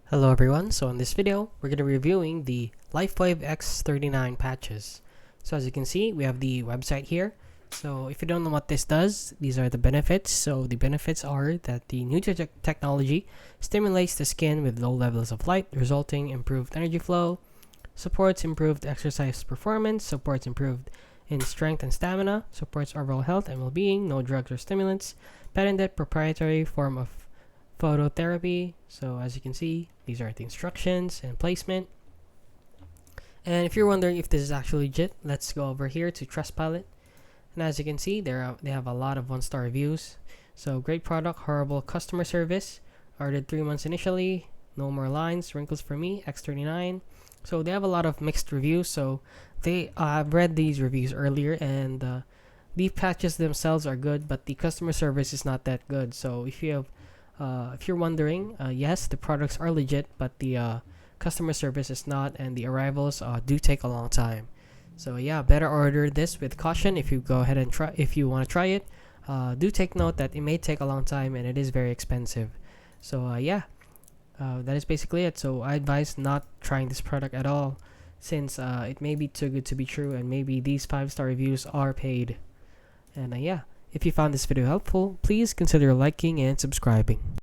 Hello everyone, so in this video, we're going to be reviewing the Lifewave X39 patches. So as you can see, we have the website here. So if you don't know what this does, these are the benefits. So the benefits are that the new technology stimulates the skin with low levels of light, resulting improved energy flow, supports improved exercise performance, supports improved in strength and stamina, supports overall health and well-being, no drugs or stimulants, patented proprietary form of phototherapy. So as you can see, these are the instructions and placement. And if you're wondering if this is actually legit, let's go over here to Trustpilot. And as you can see, they have a lot of 1-star reviews. So great product, horrible customer service. Ordered 3 months initially, no more lines, wrinkles for me, X39. So they have a lot of mixed reviews. So I've read these reviews earlier, and the patches themselves are good, but the customer service is not that good. So if you're wondering, yes, the products are legit, but the customer service is not, and the arrivals do take a long time. So yeah, better order this with caution if you go ahead and try. If you want to try it, do take note that it may take a long time and it is very expensive. So that is basically it. So I advise not trying this product at all, since it may be too good to be true, and maybe these 5-star reviews are paid. And if you found this video helpful, please consider liking and subscribing.